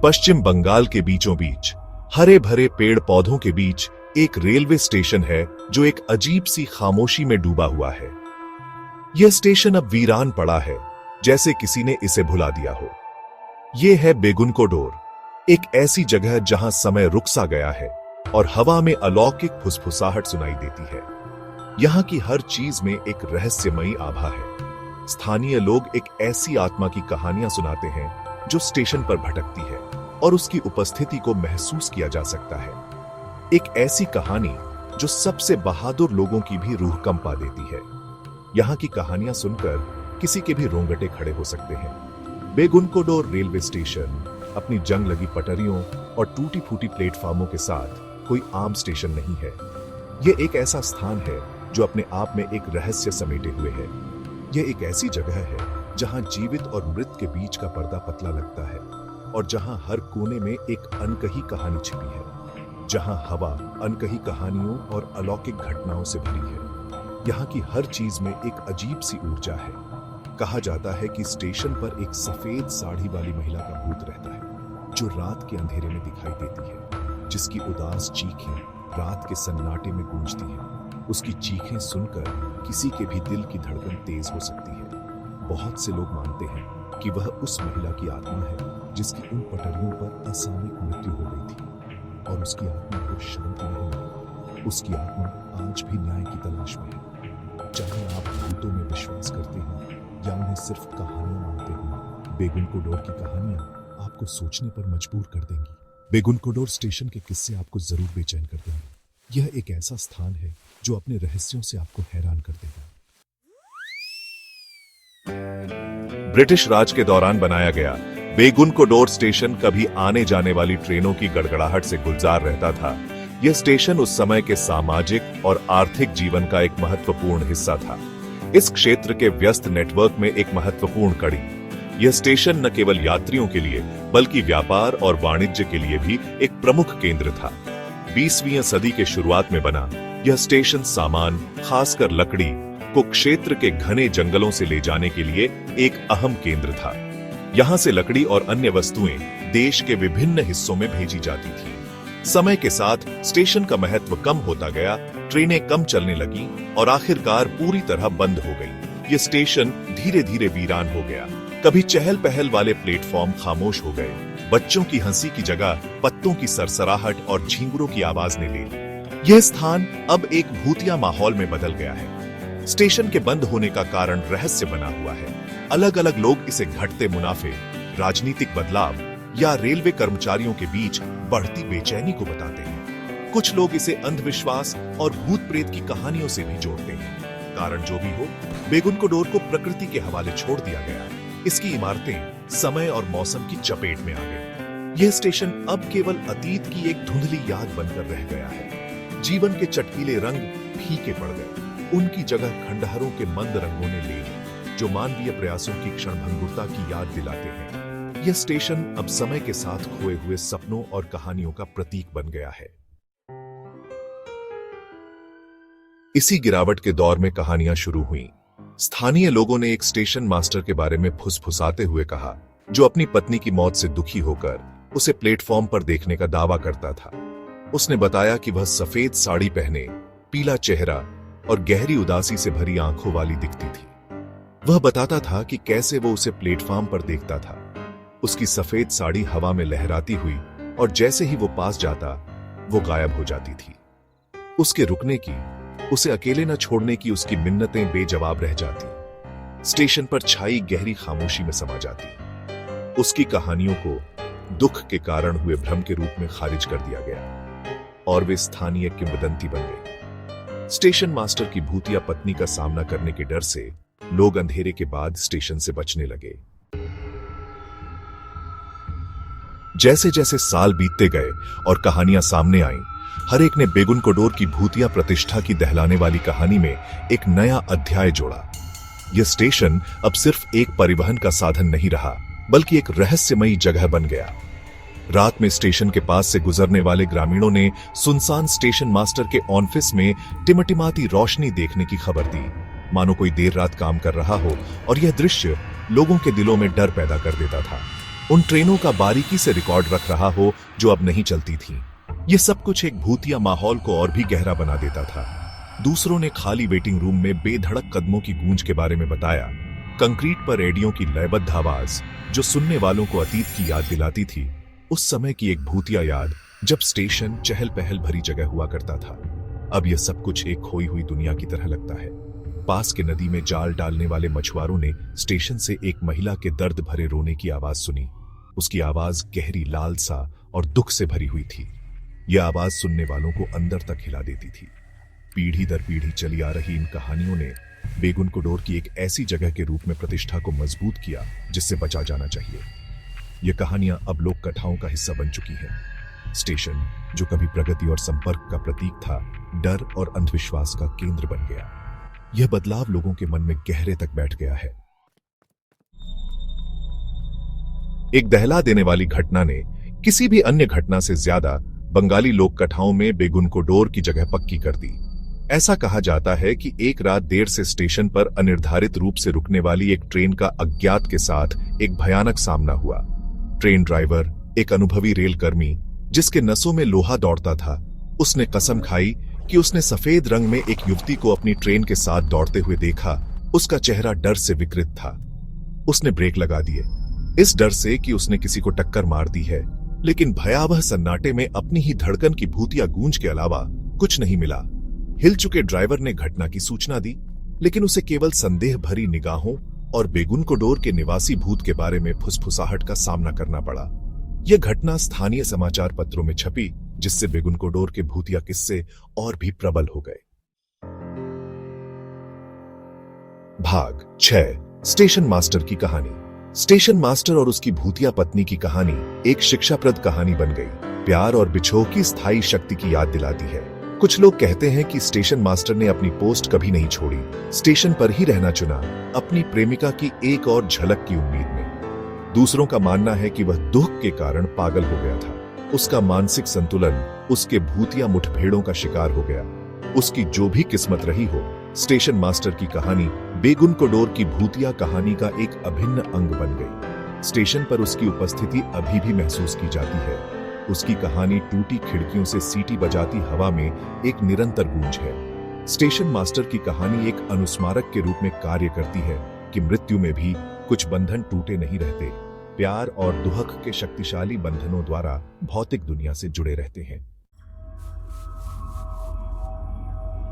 पश्चिम बंगाल के बीचों बीच हरे भरे पेड़ पौधों के बीच एक रेलवे स्टेशन है जो एक अजीब सी खामोशी में डूबा हुआ है। यह स्टेशन अब वीरान पड़ा है, जैसे किसी ने इसे भुला दिया हो। यह है बेगुनकोडोर, एक ऐसी जगह जहां समय रुक सा गया है और हवा में अलौकिक फुसफुसाहट सुनाई देती है। यहां की हर चीज में एक रहस्यमयी आभा है। स्थानीय लोग एक ऐसी आत्मा की कहानियां सुनाते हैं जो स्टेशन पर भटकती है और उसकी उपस्थिति को महसूस किया जा सकता है। एक ऐसी कहानी जो सबसे बहादुर लोगों की भी रूह कंपा देती है। यहाँ की कहानियां सुनकर किसी के भी रोंगटे खड़े हो सकते हैं। बेगुनकोडोर रेलवे स्टेशन अपनी जंग लगी पटरियों और टूटी फूटी प्लेटफार्मों के साथ कोई आम स्टेशन नहीं है। यह एक ऐसा स्थान है जो अपने आप में एक रहस्य समेटे हुए है। यह एक ऐसी जगह है जहां जीवित और मृत के बीच का पर्दा पतला लगता है और जहां हर कोने में एक अनकही कहानी छिपी है, जहां हवा अनकही कहानियों और अलौकिक घटनाओं से भरी है। यहाँ की हर चीज में एक अजीब सी ऊर्जा है। कहा जाता है कि स्टेशन पर एक सफेद साड़ी वाली महिला का भूत रहता है जो रात के अंधेरे में दिखाई देती है, जिसकी उदास चीखें रात के सन्नाटे में गूंजती हैं। उसकी चीखें सुनकर किसी के भी दिल की धड़कन तेज हो सकती है। बहुत से लोग मानते हैं कि वह उस महिला की आत्मा है जिसकी उन पटरियों पर असामयिक मृत्यु हो गई थी और उसकी आत्मा को शांति नहीं मिली। उसकी आत्मा आज भी न्याय की तलाश में है। चाहे आप भूतों में विश्वास करते हो या उन्हें सिर्फ कहानियां मानते हो, बेगुनकोडोर की कहानियां आपको सोचने पर मजबूर कर देंगी। बेगुनकोडोर स्टेशन के किस्से आपको जरूर बेचैन कर देंगे। यह एक ऐसा स्थान है जो अपने रहस्यों से आपको हैरान कर देगा। ब्रिटिश राज के दौरान बनाया गया बेगुनकोडोर स्टेशन कभी आने जाने वाली ट्रेनों की गड़गड़ाहट से गुलजार रहता था। यह स्टेशन उस समय के सामाजिक और आर्थिक जीवन का एक महत्वपूर्ण हिस्सा था। इस क्षेत्र के व्यस्त नेटवर्क में एक महत्वपूर्ण कड़ी। यह स्टेशन न केवल यात्रियों के लिए बल्कि व्यापार और वाणिज्य के लिए भी एक प्रमुख केंद्र था। 20वीं सदी के शुरुआत में बना यह स्टेशन सामान, खासकर लकड़ी, को क्षेत्र के घने जंगलों से ले जाने के लिए एक अहम केंद्र था। यहां से लकड़ी और अन्य वस्तुएं देश के विभिन्न हिस्सों में भेजी जाती थी। समय के साथ स्टेशन का महत्व कम होता गया, ट्रेनें कम चलने लगी और आखिरकार पूरी तरह बंद हो गई। यह स्टेशन धीरे धीरे वीरान हो गया। कभी चहल पहल वाले प्लेटफॉर्म खामोश हो गए। बच्चों की हंसी की जगह पत्तों की सरसराहट और झींगुरों की आवाज ने ले ली। यह स्थान अब एक भूतिया माहौल में बदल गया है। स्टेशन के बंद होने का कारण रहस्य बना हुआ है। अलग अलग लोग इसे घटते मुनाफे, राजनीतिक बदलाव या रेलवे कर्मचारियों के बीच बढ़ती बेचैनी को बताते हैं। कुछ लोग इसे अंधविश्वास और भूत प्रेत की कहानियों से भी जोड़ते हैं। कारण जो भी हो, बेगुनकोडोर को प्रकृति के हवाले छोड़ दिया गया। इसकी इमारतें समय और मौसम की चपेट में आ गई। यह स्टेशन अब केवल अतीत की एक धुंधली याद बनकर रह गया है। जीवन के चटकीले रंग फीके पड़ गए। उनकी जगह खंडहरों के मंद रंगों ने ले ली, जो मानवीय प्रयासों की क्षणभंगुरता की याद दिलाते हैं। यह स्टेशन अब समय के साथ खोए हुए सपनों और कहानियों का प्रतीक बन गया है। इसी गिरावट के दौर में कहानियां शुरू हुई। स्थानीय लोगों ने एक स्टेशन मास्टर के बारे में फुसफुसाते हुए कहा, जो अपनी पत्नी की मौत से दुखी होकर उसे प्लेटफॉर्म पर देखने का दावा करता था। उसने बताया कि वह सफेद साड़ी पहने, पीला चेहरा और गहरी उदासी से भरी आंखों वाली दिखती थी। वह बताता था कि कैसे वो उसे प्लेटफॉर्म पर देखता था। उसकी सफेद साड़ी हवा में लहराती हुई और जैसे ही वो पास जाता, वो गायब हो जाती थी। उसके रुकने की, उसे अकेले न छोड़ने की उसकी मिन्नतें बेजवाब रह जाती, स्टेशन पर छाई गहरी खामोशी में समा जाती। उसकी कहानियों को दुख के कारण हुए भ्रम के रूप में खारिज कर दिया गया और वे स्थानीय किंवदंती बन गई। स्टेशन मास्टर की भूतिया पत्नी का सामना करने के डर से लोग अंधेरे के बाद स्टेशन से बचने लगे। जैसे जैसे साल बीतते गए और कहानियां सामने आईं, हर एक ने बेगुनकोडोर की भूतिया प्रतिष्ठा की दहलाने वाली कहानी में एक नया अध्याय जोड़ा। यह स्टेशन अब सिर्फ एक परिवहन का साधन नहीं रहा, बल्कि एक रहस्यमयी जगह बन गया। रात में स्टेशन के पास से गुजरने वाले ग्रामीणों ने सुनसान स्टेशन मास्टर के ऑफिस में टिमटिमाती रोशनी देखने की खबर दी, मानो कोई देर रात काम कर रहा हो, और यह दृश्य लोगों के दिलों में डर पैदा कर देता था। उन ट्रेनों का बारीकी से रिकॉर्ड रख रहा हो जो अब नहीं चलती थीं। यह सब कुछ एक भूतिया माहौल को और भी गहरा बना देता था। दूसरों ने खाली वेटिंग रूम में बेधड़क कदमों की गूंज के बारे में बताया, कंक्रीट पर एडियों की लयबद्ध आवाज जो सुनने वालों को अतीत की याद दिलाती थी, उस समय की एक भूतिया याद जब स्टेशन चहल पहल भरी जगह हुआ करता था। अब यह सब कुछ एक खोई हुई दुनिया की तरह लगता है। पास के नदी में जाल डालने वाले मछुआरों ने स्टेशन से एक महिला के दर्द भरे रोने की आवाज सुनी। उसकी आवाज गहरी लालसा और दुख से भरी हुई थी। यह आवाज सुनने वालों को अंदर तक हिला देती थी। पीढ़ी दर पीढ़ी चली आ रही इन कहानियों ने बेगुन कोडोर की एक ऐसी जगह के रूप में प्रतिष्ठा को मजबूत किया जिससे बचा जाना चाहिए। ये कहानियां अब लोक कथाओं का हिस्सा बन चुकी हैं। स्टेशन जो कभी प्रगति और संपर्क का प्रतीक था, डर और अंधविश्वास का केंद्र बन गया। यह बदलाव लोगों के मन में गहरे तक बैठ गया है। एक दहला देने वाली घटना ने किसी भी अन्य घटना से ज्यादा बंगाली लोक कथाओं में बेगुन कोडोर की जगह पक्की कर दी। ऐसा कहा जाता है कि एक रात देर से स्टेशन पर अनिर्धारित रूप से रुकने वाली एक ट्रेन का अज्ञात के साथ एक भयानक सामना हुआ। ट्रेन ड्राइवर, एक अनुभवी रेल कर्मी जिसके नसों में लोहा दौड़ता था, उसने कसम खाई कि उसने सफेद रंग में एक युवती को अपनी ट्रेन के साथ दौड़ते हुए देखा। उसका चेहरा डर से विकृत था। उसने ब्रेक लगा दिए, इस डर से कि उसने किसी को टक्कर मार दी है, लेकिन भयावह सन्नाटे में अपनी ही धड़कन की भूतिया गूंज के अलावा कुछ नहीं मिला। हिल चुके ड्राइवर ने घटना की सूचना दी, लेकिन उसे केवल संदेह भरी निगाहों और बेगुन कोडोर के निवासी भूत के बारे में फुसफुसाहट का सामना करना पड़ा। यह घटना स्थानीय समाचार पत्रों में छपी, जिससे बेगुन कोडोर के भूतिया किस्से और भी प्रबल हो गए। भाग 6, स्टेशन मास्टर की कहानी। स्टेशन मास्टर और उसकी भूतिया पत्नी की कहानी एक शिक्षाप्रद कहानी बन गई। प्यार और बिछोह की स्थायी शक्ति की याद दिलाती है। कुछ लोग कहते हैं कि स्टेशन मास्टर ने अपनी पोस्ट कभी नहीं छोड़ी, स्टेशन पर ही रहना चुना, अपनी प्रेमिका की एक और झलक की उम्मीद में। दूसरों का मानना है कि वह दुख के कारण पागल हो गया था। उसका मानसिक संतुलन उसके भूतिया मुठभेड़ों का शिकार हो गया। उसकी जो भी किस्मत रही हो, स्टेशन मास्टर की कहानी बेगुन कोडोर की भूतिया कहानी का एक अभिन्न अंग बन गई। स्टेशन पर उसकी उपस्थिति अभी भी महसूस की जाती है। उसकी कहानी टूटी खिड़कियों से सीटी बजाती हवा में एक निरंतर गूंज है। स्टेशन मास्टर की कहानी एक अनुस्मारक के रूप में कार्य करती है कि मृत्यु में भी कुछ बंधन टूटे नहीं रहते। प्यार और दुहक के शक्तिशाली बंधनों द्वारा भौतिक दुनिया से जुड़े रहते हैं।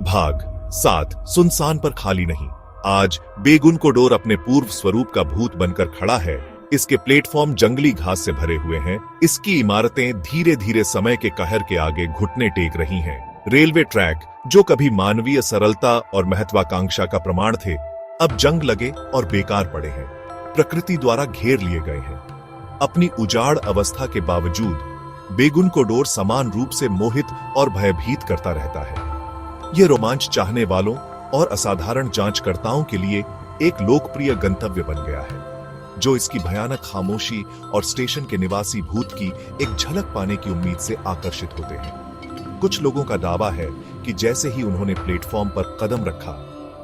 भाग 7, सुनसान पर खाली नहीं। आज बेगुन कोडोर अपने पूर्व स्वरूप का भूत बनकर खड़ा है। इसके प्लेटफॉर्म जंगली घास से भरे हुए हैं। इसकी इमारतें धीरे धीरे समय के कहर के आगे घुटने टेक रही हैं। रेलवे ट्रैक जो कभी मानवीय सरलता और महत्वाकांक्षा का प्रमाण थे, अब जंग लगे और बेकार पड़े हैं। प्रकृति द्वारा घेर लिए गए हैं। अपनी उजाड़ अवस्था के बावजूद बेगुन कोडोर समान रूप से मोहित और भयभीत करता रहता है। यह रोमांच चाहने वालों और असाधारण जांचकर्ताओं के लिए एक लोकप्रिय गंतव्य बन गया है, जो इसकी भयानक खामोशी और स्टेशन के निवासी भूत की एक झलक पाने की उम्मीद से आकर्षित होते हैं। कुछ लोगों का दावा है कि जैसे ही उन्होंने प्लेटफॉर्म पर कदम रखा,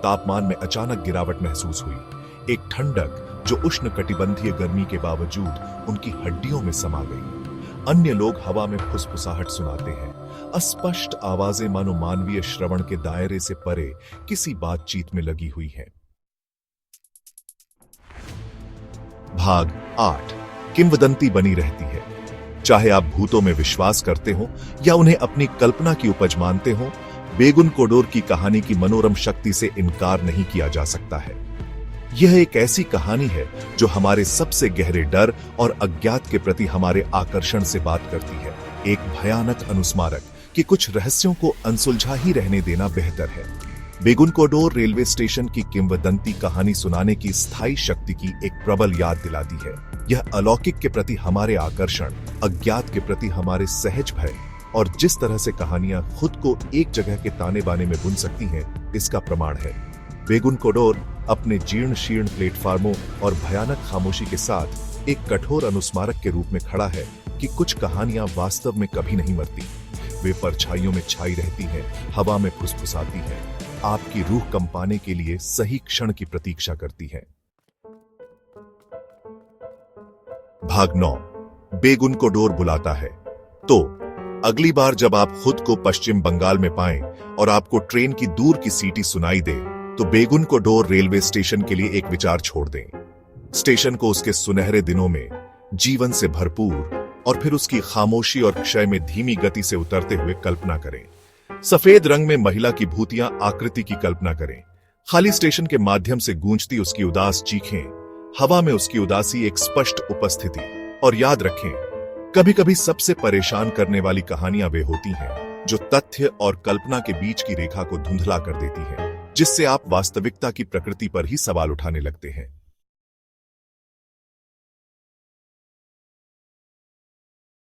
तापमान में अचानक गिरावट महसूस हुई। एक ठंडक जो उष्णकटिबंधीय गर्मी के बावजूद उनकी हड्डियों में समा गई। अन्य लोग हवा में फुसफुसाहट सुनाते हैं, अस्पष्ट आवाजें मानो मानवीय श्रवण के दायरे से परे किसी बातचीत में लगी हुई हैं। भाग 8, किंवदंती बनी रहती है। चाहे आप भूतों में विश्वास करते हो या उन्हें अपनी कल्पना की उपज मानते हो, बेगुन कोडोर की कहानी की मनोरम शक्ति से इनकार नहीं किया जा सकता है। यह एक ऐसी कहानी है जो हमारे सबसे गहरे डर और अज्ञात के प्रति हमारे आकर्षण से बात करती है। एक भयानक अनुस्मारक कि कुछ रहस्यों को अनसुलझा ही रहने देना बेहतर है। बेगुन कोडोर रेलवे स्टेशन की किंवदंती कहानी सुनाने की स्थायी शक्ति की एक प्रबल याद दिलाती है। यह अलौकिक के प्रति हमारे आकर्षण, अज्ञात के प्रति हमारे सहज भय और जिस तरह से कहानियां खुद को एक जगह के ताने बाने में बुन सकती हैं, इसका प्रमाण है। बेगुन कोडोर अपने जीर्ण शीर्ण प्लेटफार्मों और भयानक खामोशी के साथ एक कठोर अनुस्मारक के रूप में खड़ा है कि कुछ कहानियां वास्तव में कभी नहीं मरती। वे परछाइयों में छाई रहती हैं, हवा में फुसफुसाती हैं, आपकी रूह कंपाने के लिए सही क्षण की प्रतीक्षा करती हैं। भाग 9। बेगुन को डोर बुलाता है। तो अगली बार जब आप खुद को पश्चिम बंगाल में पाएं और आपको ट्रेन की दूर की सीटी सुनाई दे, तो बेगुन को डोर रेलवे स्टेशन के लिए एक विचार छोड़ दें। स्टेशन को उसके सुनहरे दिनों में जीवन से भरपूर और फिर उसकी खामोशी और क्षय में धीमी गति से उतरते हुए कल्पना करें। सफेद रंग में महिला की भूतिया आकृति की कल्पना करें। खाली स्टेशन के माध्यम से गूंजती उसकी उदास चीखें, हवा में उसकी उदासी एक स्पष्ट उपस्थिति। और याद रखें, कभी कभी सबसे परेशान करने वाली कहानियां वे होती हैं जो तथ्य और कल्पना के बीच की रेखा को धुंधला कर देती हैं, जिससे आप वास्तविकता की प्रकृति पर ही सवाल उठाने लगते हैं।